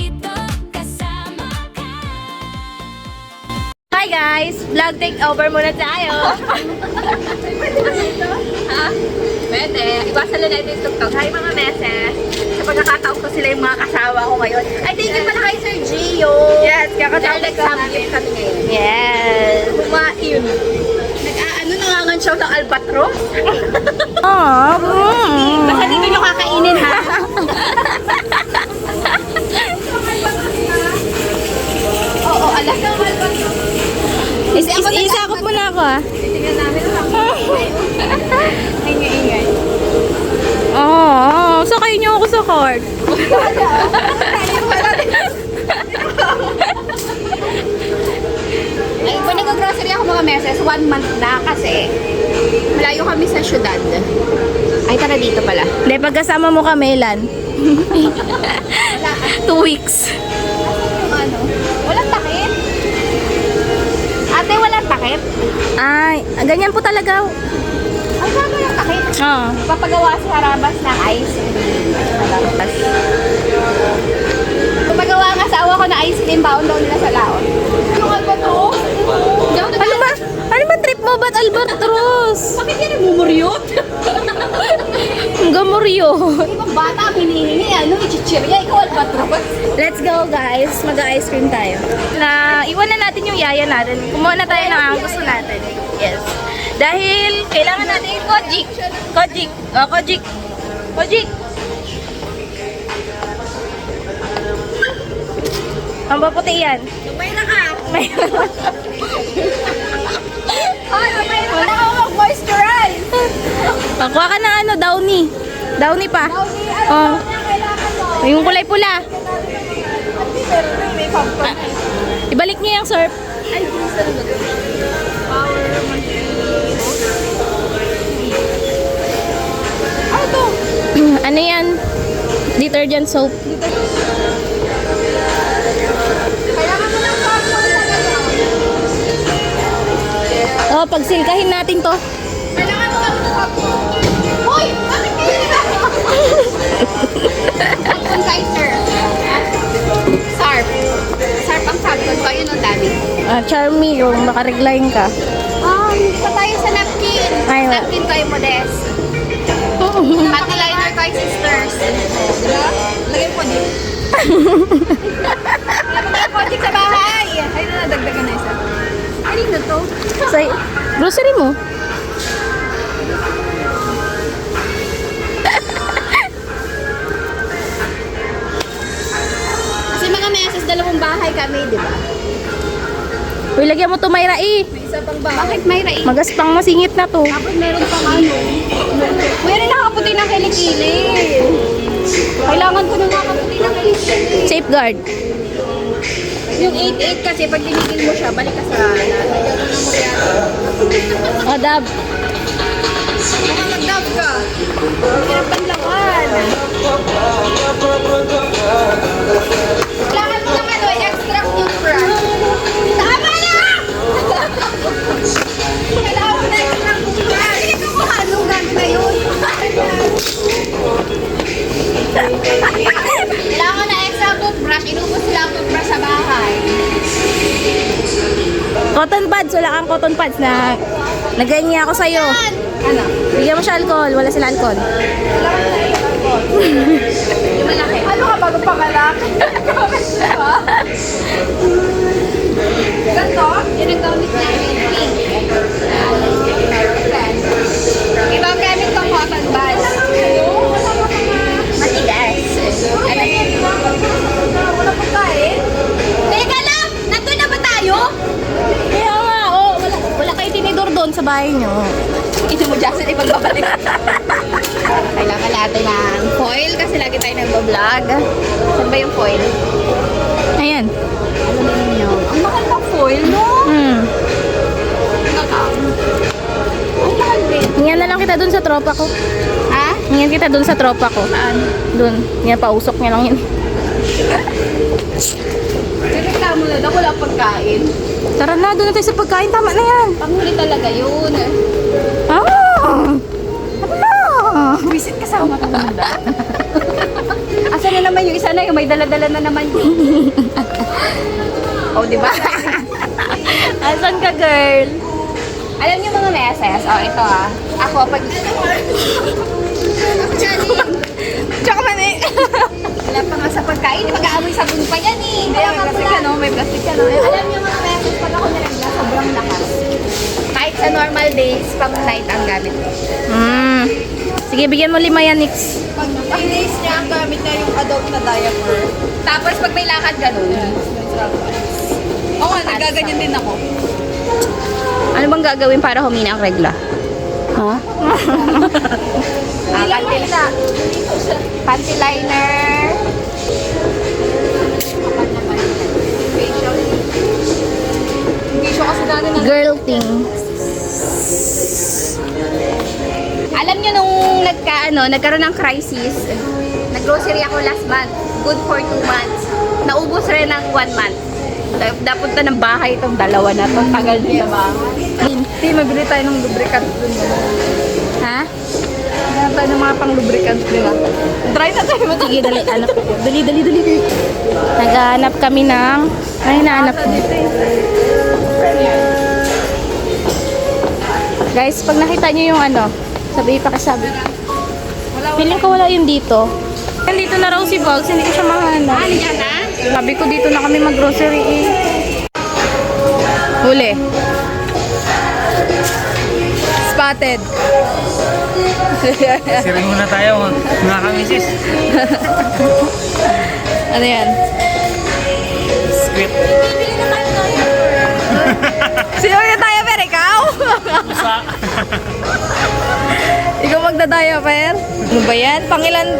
dito kasama ka. Hi guys! Vlog takeover muna tayo. Ha? Pwede. Iwasan lang natin yung tuktok. Hi mga meses. Sa pagkakataon ko sila yung mga kasama ko ngayon. Ay, thank you pala kay Sir Gio. Yes, Dahil kakatapos nag-samgyup kami ngayon. Yes! Kumain. Nag-ano nangangan siya ng albatros. Basta dito nyo kakainin ha. Oo, alas ng albatros. Isakot mo na ako ah. Tingnan namin ang ingay-ingay. Oo, sakay niyo ako sa card. Ay, pag nag-grocery ako mga meses, 1 month na kasi malayo kami sa syudad. Ay, tara dito pala. Hindi, pagkasama mo kami, Lan. 2 weeks. Ano? Walang takip? Ate, walang takip? Ay, ganyan po talaga. Ay, walang takip. Oo. Papagawa sa harabas ng ice cream. Harabas. Papagawa ang asawa ko na ice cream, baon daw nila sa laon. Yung alba to? Ano ba trip mo? Ba't Albatros? Bakit yan nagmumuryot? Ang gamoryo. Ibang bata ang hinihingi, ano, ichichirya, ikaw albatros. Let's go guys, mag-ice cream tayo. Iwan na natin yung yaya natin. Kumuha na tayo ng ang gusto natin. Yes. Dahil kailangan natin yung kojik. Kojik. Oh, kojik. Kojik. Ang paputi yan. Lumay na ka. May Ay, lumay na ka ako mag-moisturize. Pakuha ka ng ano, downy. Downy pa. Oh. Yung kulay pula. May pampang. Ibalik niyo yung surf. Ay, gusto na ba? Power Ano to? Ano yan? Detergent soap. Kailangan mo ng carbon talaga. Oh, pagsilkahin natin to. Kailangan mo ng carbon. Hoy! Bakit kayo nila? Appetizer. Sarp. Sarp ang sabi ko. So, yun ang dami. Charmy, yung makaregline ka. Isa tayo sa napkin. Ay, wa- Napkin ko ay modest. Pati liner ko ay sisters. Diba? Lagay po din. Lagay po din sa bahay. Ay, nadagdagan na isa. Ano na to? Sa grocery mo. Kasi mga meses, dalawang bahay kami, di ba? Uy, lagyan mo to Mayra eh. May isa pang bahay. Bakit may rai? Magaspang masingit na to. Tapos meron pang ano. Meron nakaputi ng kilikili. Kailangan ko nang nakaputi ng kilikili. Safeguard. Yung 8-8 kasi pag tinigil mo siya, balik ka sa lagyan mo ng muryate. Adab. Baka mag-dab ka. Hirap panlawan. Kailangan mo ng ano, extract toothbrush. Tama na! Kailangan mo na extract toothbrush. Hindi ko kung anong gamit na yun. Kailangan na extract toothbrush. Inubos sila ang toothbrush sa bahay. Cotton pads. Wala kang cotton pads na nagahingi ako sa'yo. Ano? Bigyan mo siya alcohol. Wala sila alcohol. Kailangan na extract yung malaki. Ano ka bago pangalaki? Diba? Ganto? Yung naggamit namin. Pink. Ibang gamit kong cotton buds. Matigas. Ano yan? Wala pagkain? Teka lang! Nandun na ba tayo? Kaya nga, oh. Wala kayo tinidor doon sa bahay nyo. Ito mo, Jackson, ipagbabalik. Kailangan natin ng foil kasi lagi tayo nagbablog. Saan ba yung foil? Ayan. Aluminium. Ang mahal ng foil, no? Ang mahal din. Hingan na lang kita doon sa tropa ko. Ha? Hingan kita doon sa tropa ko. Saan? Doon. Yan, pausok niya lang yun. Reklamo na daw, wala pagkain. Tara na, doon na tayo sa pagkain. Tama na yan. Panghuli talaga yun. Ah! Ano na? Visit kasama ko muna. Asa na naman yung isa na yung may dala-dala na naman yun? Oh, di ba? Asan ka, girl? Alam niyo mga meses, ito ako pag... Tsaka man eh. Wala pa nga sa pagkain, mag-aamoy sabon pa yan eh. Hindi, may plastic ka no, may plastic ka no. Alam niyo mga meses, pag ako nilagla, sobrang lakas. Kahit sa normal days, pang night ang gamit ko. Sige, bigyan mo 5 yan, Nix. Pag days niya, ang gamit niya yung adult na diaper. Tapos pag may lakad ganun. Oo nga, nagaganyan din ako. Ano bang gagawin para humina ang regla? Ha? Panty liner. Hindi siya kasi dati na... Girl thing. Alam niyo nung nagkaroon ng crisis, nag-grocery ako last month. Good for 2 months. Naubos rin ng 1 month. Napunta ng bahay itong dalawa na to. Tagal niya ba? Hindi, mabili tayo ng lubricant dun. Ha? Hanap tayo ng mga pang-lubricant din. Try na tayo. Sige, dali. Hanap. Dali. Naghahanap kami ng... Ay, hinahanap ko. Guys, pag nakita nyo yung pakisabi. Feeling ko wala yun dito. Dito na raw si Bugs, hindi ko siya mahanap. Yan na? Sabi ko dito na kami mag-grocery eh. Huli. Spotted. Sirin muna tayo, mga kamisis. Ano yan? Script. Sino yung tayo, ikaw? Pusa. Ikaw magda-diaper? Ano ba yan?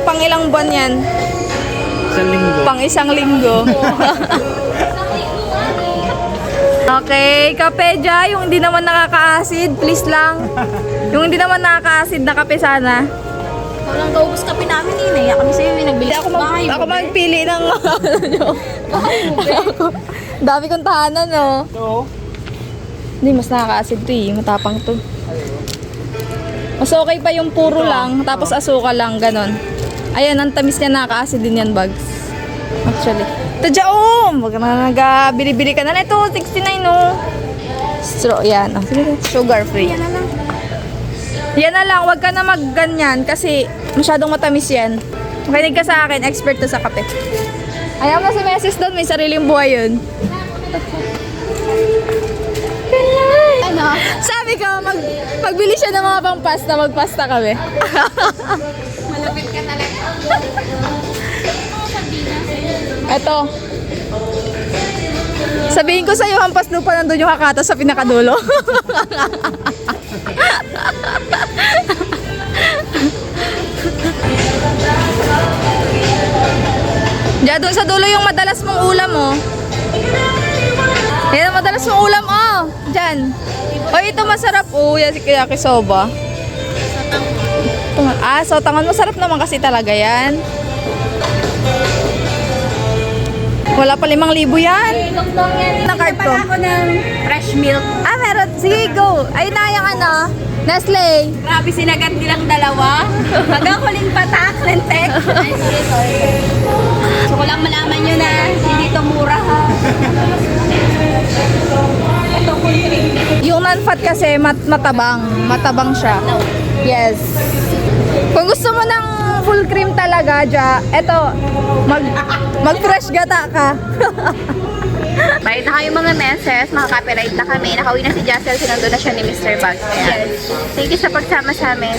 Pangilang buwan yan? Isang linggo. Isang linggo. Okay, kape dya, yung hindi naman nakaka-acid, please lang. Yung hindi naman nakaka-acid na kape sana. Walang kaubos kape namin eh. Naiya kami sa'yo eh. Nagbili Ako magpili ng dami kong tahanan, no? Oo. Hindi, mas nakaka-acid to eh. Matapang to. Mas okay pa yung puro lang, tapos asukal lang, ganon. Ayan, ang tamis niya, nakaka-acid din yan, Bugs. Actually. Tadyaom! Wag na nag-bili-bili ka na. Ito, 69, no? Straw, yan. Oh. Sige, sugar free. Yan na lang. Yan na lang, wag ka na magganyan kasi masyadong matamis yan. Makinig ka sa akin, expert to sa kape. Ayaw mo si Meses doon, may sariling buhay yun. Ano? Sabi ko, pagbili siya ng mga pang-pasta, magpasta kami. Malapit ka talaga. Eto. Sabihin ko sa'yo, hampas lupa nandun yung hakata sa pinakadulo. Diyan, doon sa dulo yung madalas mong ulam, oh. Yan ang madalas mong ulam, oh. Diyan. Oh, ito masarap, oh. Yan si yakisoba. Sotangon. Masarap naman kasi talaga yan. Wala pa 5,000 yan. Ng karton. Ako ng fresh milk. Meron. Sige, go. Ayun na yung Nestle. Grabe, sinagat nilang dalawa. Hanggang huling patak, lentek. So, ko lang malaman nyo na hindi ito mura ha. Ito full cream. Yung non-fat kasi matabang. Matabang siya. Yes. Kung gusto mo ng full cream talaga, eto, mag-fresh gata ka. Bayad na kayo mga meses, makaka-copyright na kami. Nakauwi na si Jassel, sinundo na siya ni Mr. Bugs. Yes. Thank you sa pagsama sa amin.